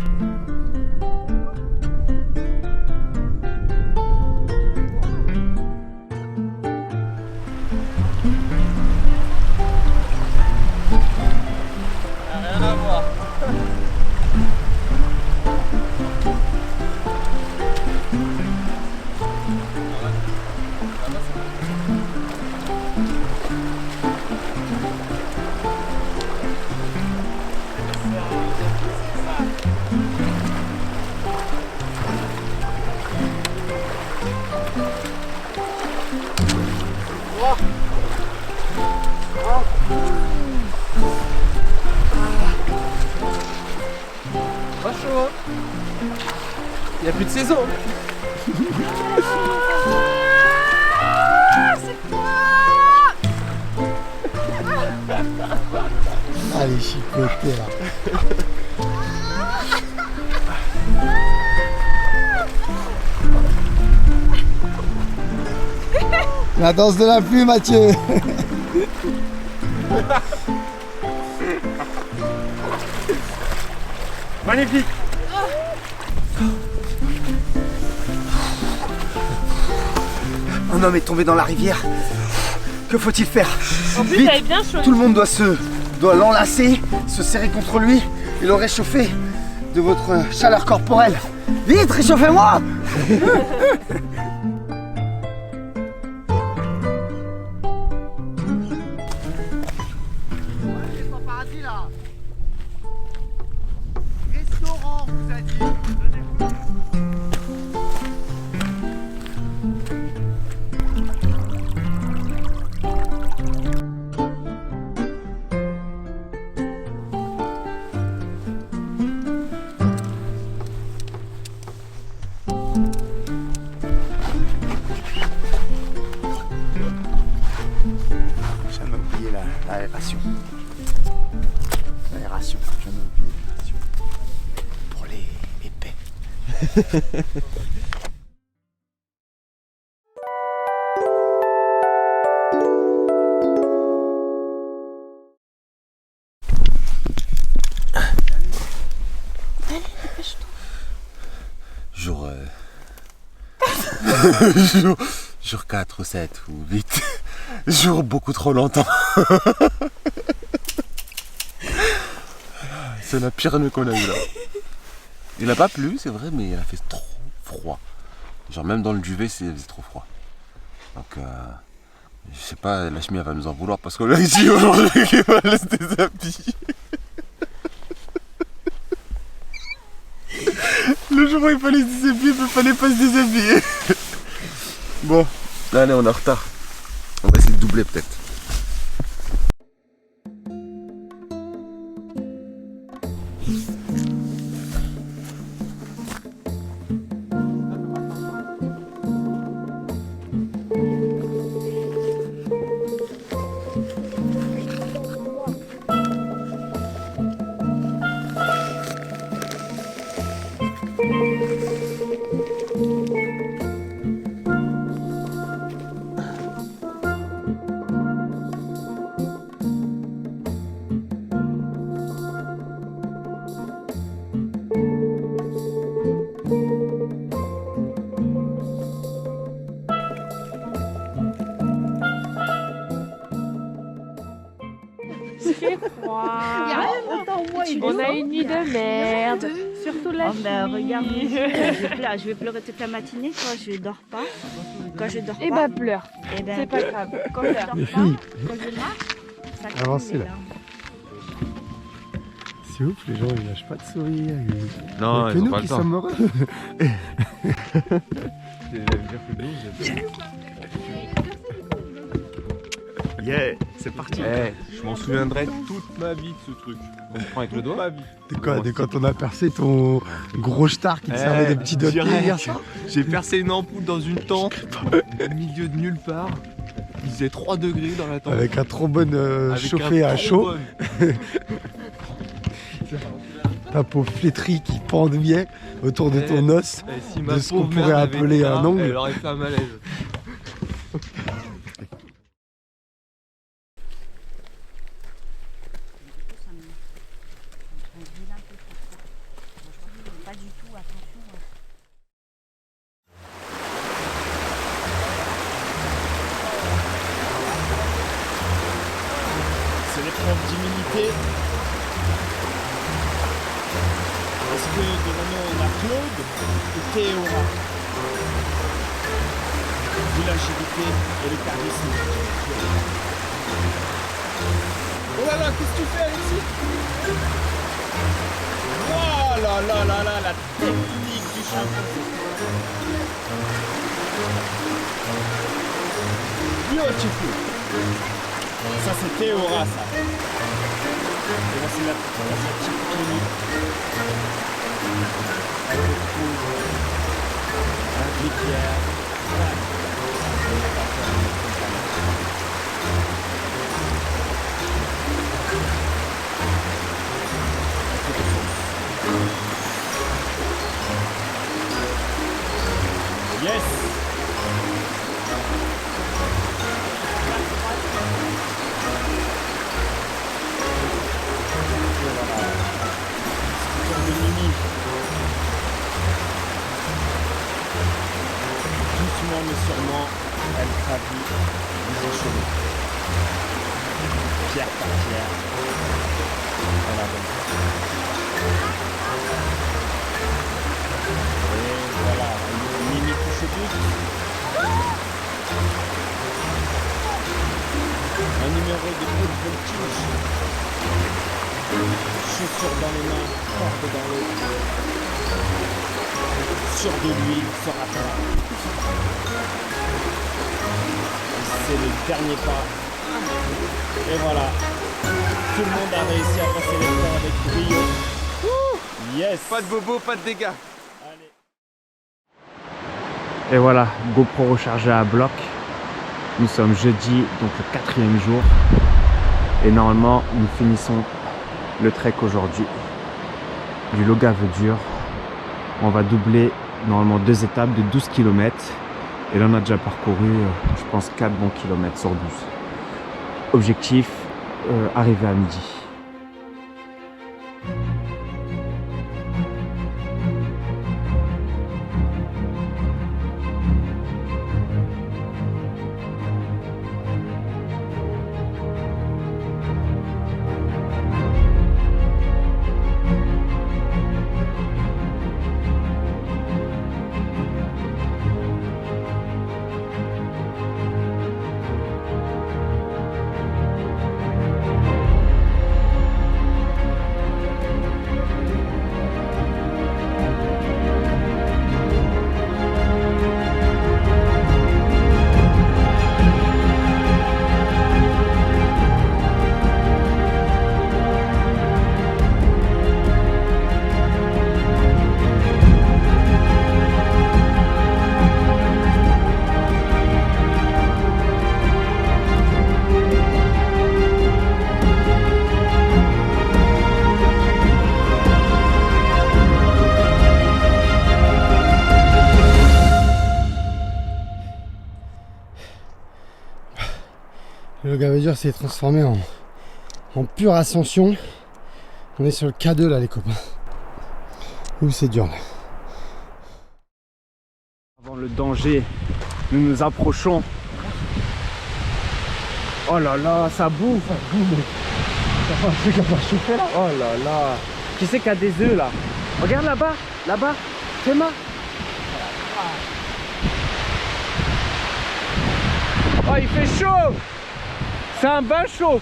Rien à voir. Pas chaud, hein. Il n'y a plus de saison. Allez, chicoté là. La danse de la pluie, Mathieu. Magnifique. Un homme est tombé dans la rivière. Que faut-il faire? En plus, Vite. t'avais bien chaud. Tout le monde doit l'enlacer, se serrer contre lui et le réchauffer de votre chaleur corporelle. Vite, réchauffez-moi! Restaurant, vous a dit. Jamais oublié l'aération. L'aération, jamais oublié l'aération. Pour les paix. Jour, jour 4 ou 7 ou 8. Jour beaucoup trop longtemps. C'est la pire nuit qu'on a eue là. Il n'a pas plu, c'est vrai, mais il a fait trop froid. Genre même dans le duvet, c'est trop froid. Donc, je sais pas, la chemise va nous en vouloir parce qu'on l'a ici aujourd'hui qu'il va se déshabiller. Le jour où il fallait se déshabiller, il fallait pas se déshabiller. Bon, allez, on est en retard. On va essayer de doubler peut-être. C'est froid. On a une nuit de merde. Surtout la Regarde, nuit. je vais pleurer toute la matinée quand je dors pas. Quand je dors Et pas, bah pleure. eh ben, C'est pas grave. quand je dors pas, quand je marche, ça coule Avancez, mes là. larmes. C'est ouf, les gens ils lâchent pas de sourire. Non, que ils ont nous pas qui le temps. sommes heureux. Yeah, c'est parti. Je m'en souviendrai toute ma vie de ce truc. On prend avec le doigt. Ma vie. De quoi? De quand on a percé ton gros star qui te servait des petits doigts de pied hier soir? J'ai percé une ampoule dans une tente au milieu de nulle part. Il faisait 3 degrés dans la tente. Avec un trombone Avec chauffé un à chaud. trombone. Ta peau flétrie qui pendouillait autour de ton os. Et si ma de ce qu'on pauvre mère pourrait avait appeler été un là, ongle. Elle aurait fait un malaise. Pas du tout, attention. C'est l'épreuve d'immunité. Est-ce que devant on a Claude ou Théora? Vu l'agilité et le charisme. Oh là là, qu'est-ce que tu fais, Alexis? Oh là là là là, la technique du champion. Beautiful. Ça c'est Théora, ça. Et voici la petite Kenny. Avec le trou, la glissière. Yes. De Mimi. Doucement mais sûrement, elle gravit les échelons. Pierre par pierre. Elle avance. Et voilà, Mimi touche au but. Un numéro de haute voltige. Chaussures dans les mains, corde dans l'eau. Sûr de lui, se rattrape. C'est le dernier pas. Et voilà. Tout le monde a réussi à passer l'épreuve avec brio. Yes. Pas de bobo, pas de dégâts. Allez. Et voilà, GoPro rechargé à bloc. Nous sommes jeudi, donc le 4e jour. Et normalement, nous finissons le trek aujourd'hui du Logave-Dur. On va doubler normalement 2 étapes de 12 km. Et là, on a déjà parcouru, je pense, 4 bons kilomètres sur 12. Objectif, arriver à midi. Le Logave-Dur s'est transformé en pure ascension. On est sur le K2 là les copains. Ouh, c'est dur là. Avant le danger, nous nous approchons. Oh là là, ça bouffe. T'as pas un truc à pas chauffer là? Oh là là. Qui c'est qui a des œufs là? Regarde là-bas, là-bas. Théma. Oh, il fait chaud. C'est un bain chaud.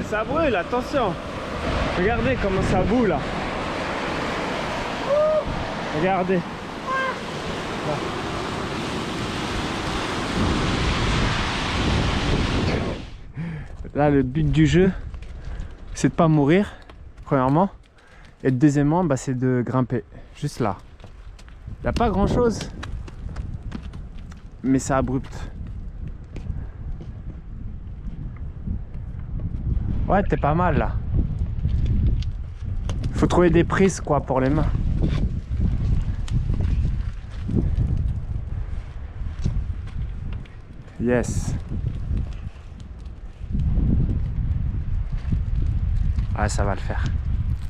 ça brûle, attention. Regardez comment ça boue là. Regardez. Là, le but du jeu, c'est de pas mourir, premièrement. Et deuxièmement, bah, c'est de grimper, juste là. Il n'y a pas grand chose, mais c'est abrupt. Ouais, t'es pas mal là. Faut trouver des prises quoi pour les mains. Yes. Ah, ça va le faire.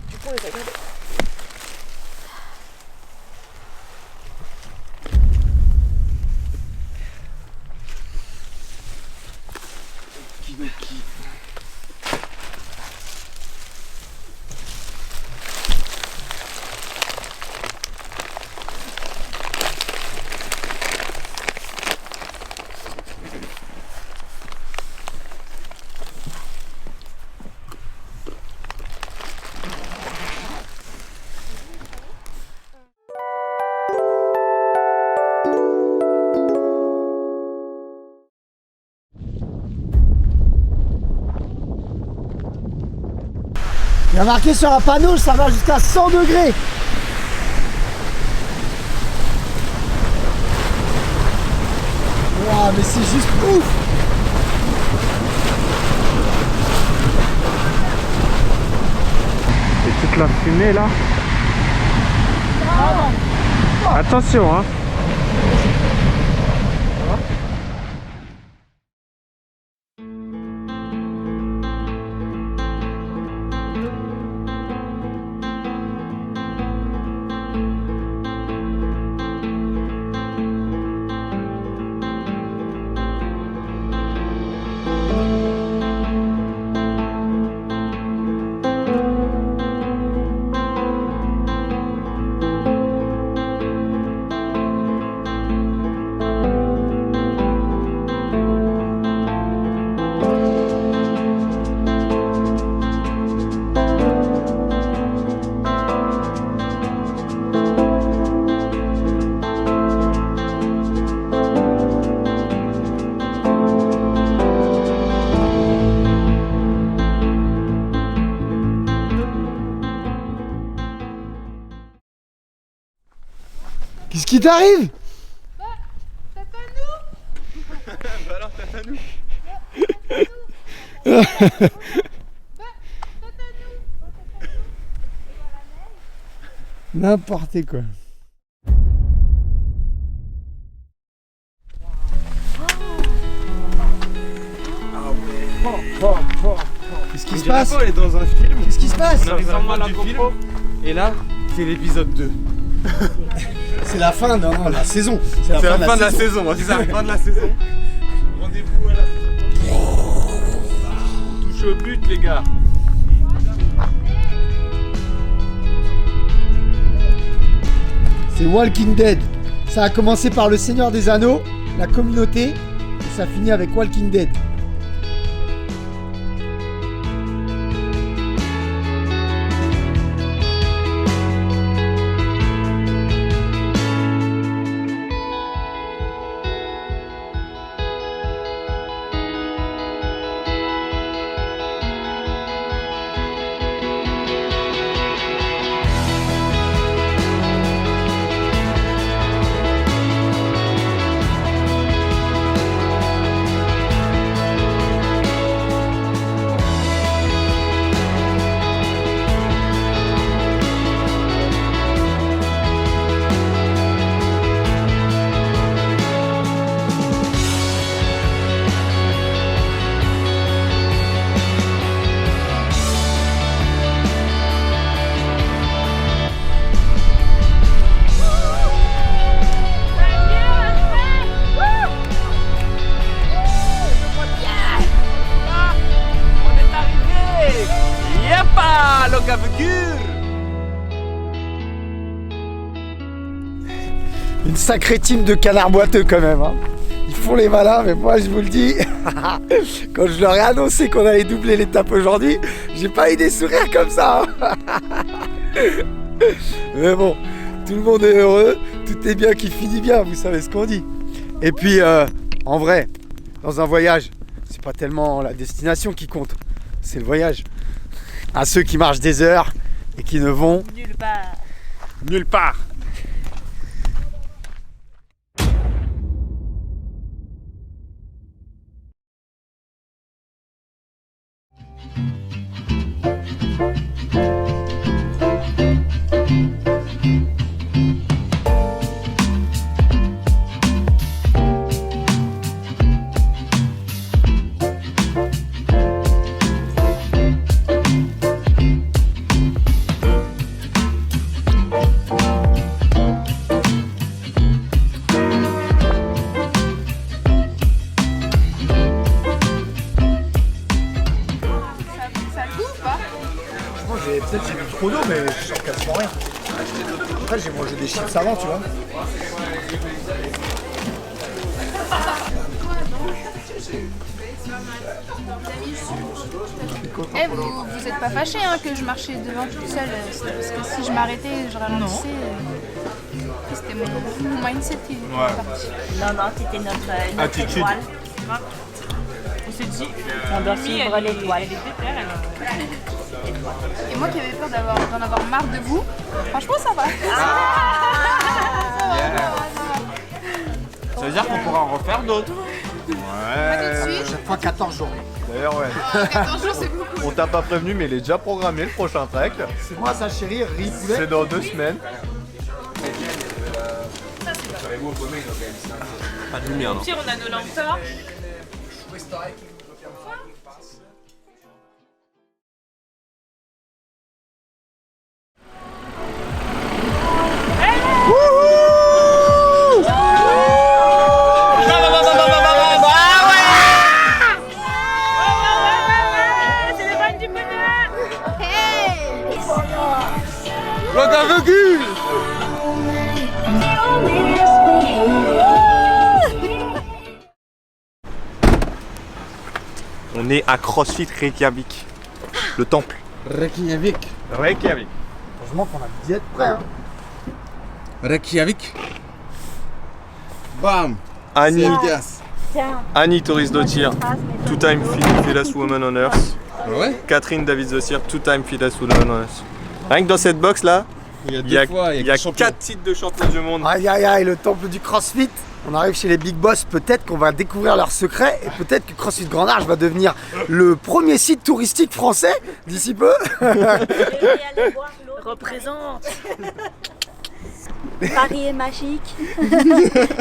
Tu peux les regarder. Il y a marqué sur un panneau, ça va jusqu'à 100 degrés. Waouh, mais c'est juste ouf. Et toute la fumée là. Attention hein. Qu'est-ce qui t'arrive? N'importe quoi. Qu'est-ce qui se passe? Elle est dans un film. Qu'est-ce qui se passe? On arrive en mode du film. Et là, c'est l'épisode 2. C'est la fin de la saison. C'est la fin de la saison. C'est ça, la fin de la saison. Rendez-vous à la saison. Touche au but, les gars. C'est Walking Dead. Ça a commencé par le Seigneur des Anneaux, la communauté, et ça finit avec Walking Dead. Une sacrée team de canards boiteux quand même. Hein. font les malins, mais moi je vous le dis, quand je leur ai annoncé qu'on allait doubler l'étape aujourd'hui, j'ai pas eu des sourires comme ça. Hein. Mais bon, tout le monde est heureux, tout est bien qui finit bien, vous savez ce qu'on dit. Et puis, en vrai, dans un voyage, c'est pas tellement la destination qui compte, c'est le voyage. À ceux qui marchent des heures et qui ne vont Nulle part. Nulle part. Peut-être j'ai bu trop d'eau, mais je sens quasiment rien. Après, j'ai mangé des chips avant, tu vois. Eh, vous êtes pas fâché hein, que je marchais devant toute seule, parce que si je m'arrêtais, je ralentissais. C'était mon mindset qui était parti. Non, c'était notre Attitude. étoile. On s'est dit, On doit suivre l'étoile. Et moi qui avais peur d'en avoir marre de vous, franchement ça va. Ça veut dire qu'on pourra en refaire d'autres. Pas tout de suite. Chaque fois 14 jours. D'ailleurs, ouais. 14 jours c'est beaucoup. On t'a pas prévenu, mais il est déjà programmé le prochain trek. C'est moi ça, chérie, riz poulet. C'est dans 2 semaines. Pas de lumière, non? Pire, on a nos lampes torches. On est à CrossFit Reykjavik, le temple. Reykjavik. Reykjavik. Heureusement qu'on a dû être prêts. Hein. Reykjavik. Bam. Annie, Tiens, Annie Thorisdottir, two-time Fearless Woman on Earth. Ah ouais? Catherine Davids-Dossier, two-time Fearless Woman on Earth. Rien que dans cette box là, il y a 4 titres de champion du monde. Aïe aïe aïe, le temple du CrossFit. On arrive chez les Big Boss, peut-être qu'on va découvrir leurs secrets et peut-être que CrossFit Grand Large va devenir le premier site touristique français d'ici peu. représente. Paris est magique.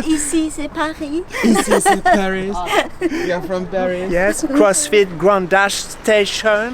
Ici, c'est Paris. Ici c'est Paris. We are from Paris. Yes, CrossFit Grand Dash Station.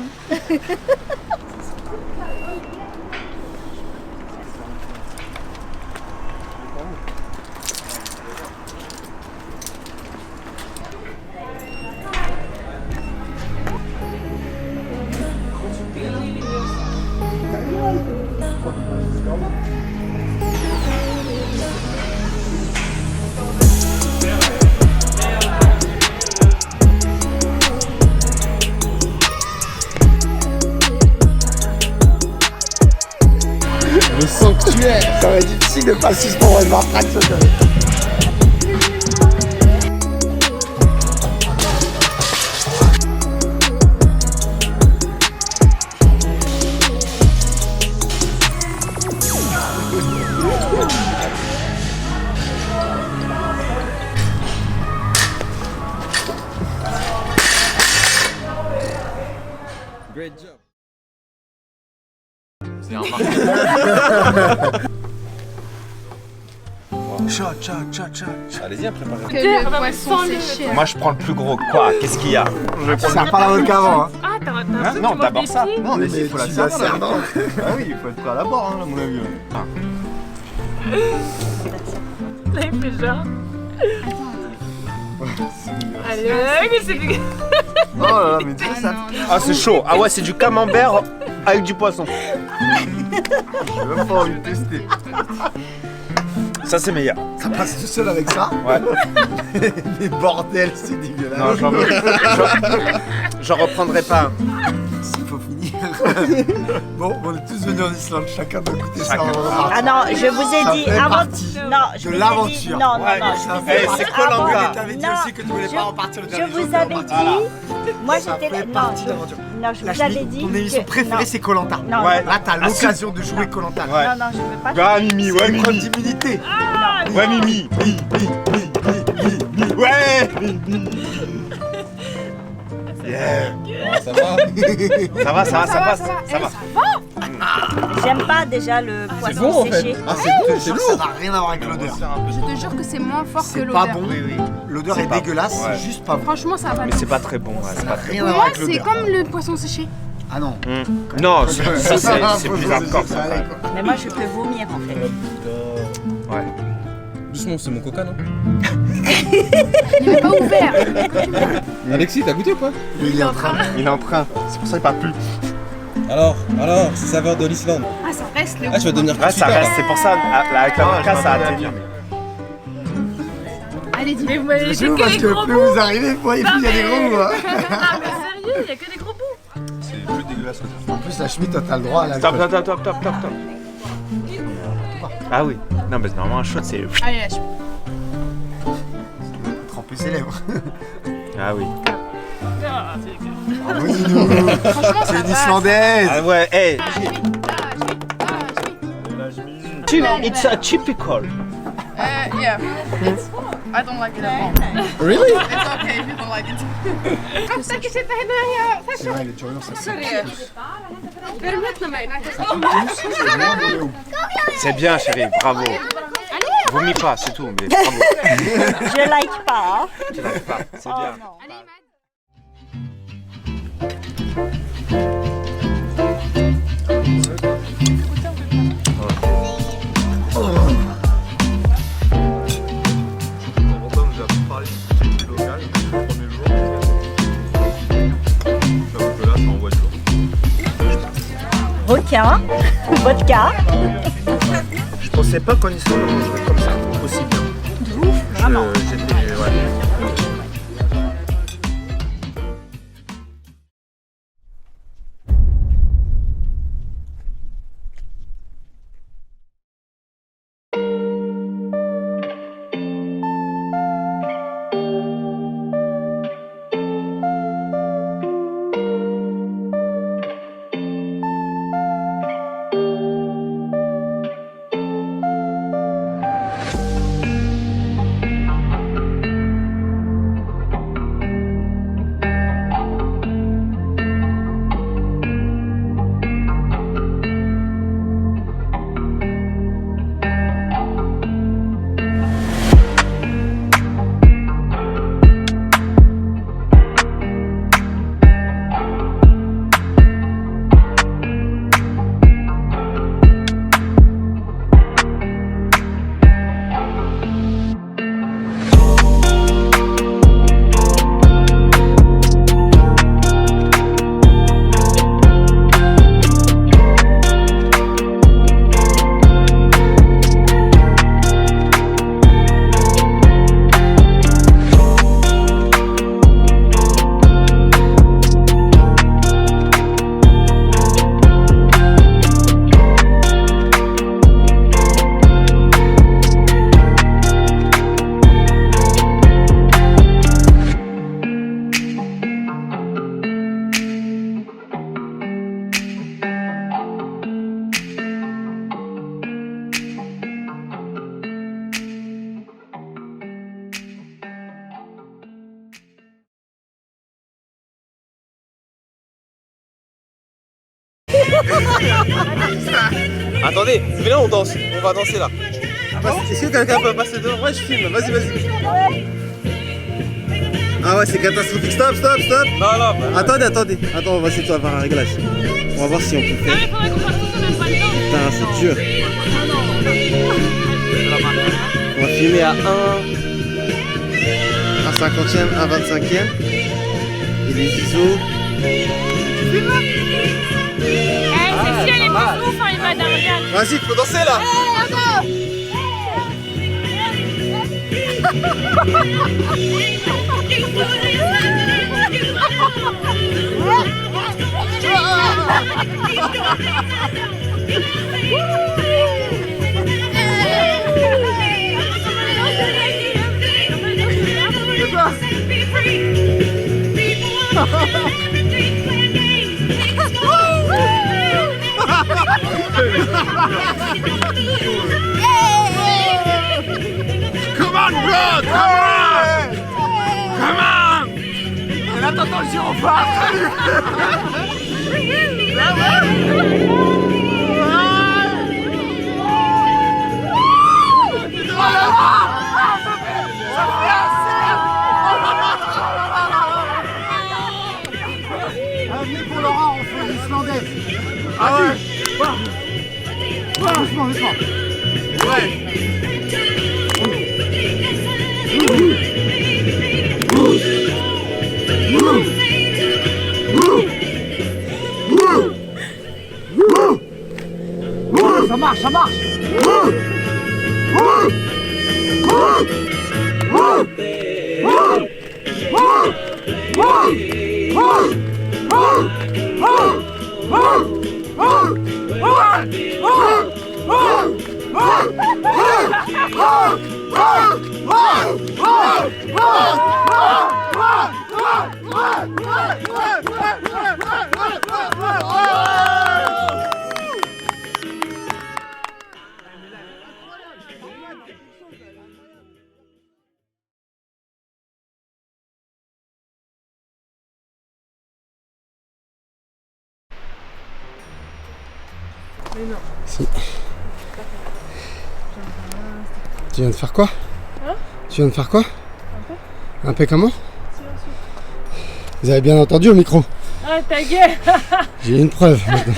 Le sanctuaire. Ça va être difficile de pas suspendre une barre traction. Great job. C'est un marqueur. Allez-y, préparez. Que le poisson séché. Moi je prends le plus gros. Quoi? Qu'est-ce qu'il y a? Ça sert pas la vodka avant. Hein. Ah, t'as un truc, Non, tu d'abord manges ça. des petits. Non, mais il faut la tu la servir. sers, non? Ah oui, il faut être prêt à la boire, hein, à mon avis. Là, il fait genre. Allez, mais c'est dégueulasse. Oh là là, mais dis ça. Ah, c'est chaud. Ah ouais, c'est du camembert avec du poisson. J'ai même pas envie de tester. Ça c'est meilleur. Ça passe tout seul avec ça. Ouais. Mais bordel, c'est dégueulasse. Non, j'en reprendrai pas. Il faut finir. Bon, on est tous venus en Islande, chacun doit goûter ça. Ah non, je vous ai dit avant. Non, je de vous ai dit. l'aventure. Non, non, non. Ça je vous ai fait dit c'est avant. Koh-Lanta. T'avais dit Non, aussi que tu voulais pas repartir le dernier jour. Je vous avais dit. Moi Ça j'étais là. fait Non, partie de l'aventure. non, je vous avais dit. Ton émission que- préférée, non. c'est Koh-Lanta. Non, Ouais. Là, t'as l'occasion de jouer Koh-Lanta. Ouais. Non, non, je veux pas. Ah Mimi, ouais C'est une preuve Mimi. d'immunité. Ouais Mimi. Ouais. Ça va? Ça passe. Ça va. J'aime pas déjà le poisson bon, en fait. séché. Ah, c'est lourd. Ça n'a rien à voir avec l'odeur. Je te jure que c'est moins fort que C'est l'odeur. pas bon. L'odeur C'est est pas dégueulasse, bon, ouais. c'est juste pas bon. Franchement, ça va. Mais c'est pas très bon. Ouais, c'est pas très Rien Pour à voir moi, avec c'est l'odeur. comme le poisson séché. Ah non. Non, ça c'est plus hardcore ça. allait, quoi. Mais moi je peux vomir en fait. Ouais. Doucement, c'est mon coca, non? Il n'est pas ouvert. Alexis, t'as goûté ou pas? Il est en train. Il est en train. C'est pour ça qu'il parle plus. Alors, c'est saveur de l'Islande. Ah, ça reste le Ah, tu vas devenir Ouais, ça reste. C'est pour ça avec la vodka ça a atténué. Allez, dis. Mais vous m'avez Je dit joue que parce les que gros plus bouts. vous arrivez, plus il y a des gros bouts. hein. Ah, mais sérieux, il y a que des gros bouts. C'est plus dégueulasse que ça. En plus, la Schmitt, t'as le droit à la. Top. Ah oui. Non, mais normalement un shot c'est. Allez, lâche. Tremper ses lèvres. Ah oui. Ah, c'est- Ah oui, nous. Franchement, ça C'est une va. Islandaise. Ah ouais. Hey. Lâche. It's a typical. Yeah. I don't like it at all. Really? It's okay if you don't like it. Kom, stek je zitten hier. C'est vrai, les Jorians, ça Sorry. C'est bien chérie, bravo. Vomis pas, c'est tout, mais bravo. Je like pas. Hein. Tu n'arrives pas, c'est Oh, bien. non. Pourquoi nous a parlé du local le premier jour? J'avoue que là, c'est en voiture. Requin, vodka. Je pensais pas qu'en Islande on mangerait comme ça, aussi bien. Vraiment. J'étais. Ouais. Attendez, venez, on danse. On va danser là. Est-ce que quelqu'un peut passer devant? Ouais, je filme. Vas-y. Ah ouais, c'est catastrophique. Stop. Non. Attendez. Attends, on va essayer de avoir un réglage. On va voir si on peut le faire. Putain, c'est dur. On va filmer à 1 50e, 1 25e. Et les ISO. C'est si elle est plus ouf, hein, il va derrière. Vas-y, faut danser là. Come on, bro! Come on! Come on! Et là, t'entends le gyrophare! Venez pour Laurent, on fait l'islandaise. Ah ouais? Doucement, doucement. Ouais! Ça marche, ça marche. Si. Tu viens de faire quoi? Hein? Tu viens de faire quoi? Un peu. Un peu comment? Silencieux. Vous avez bien entendu au micro? Ah, ta gueule. J'ai une preuve maintenant.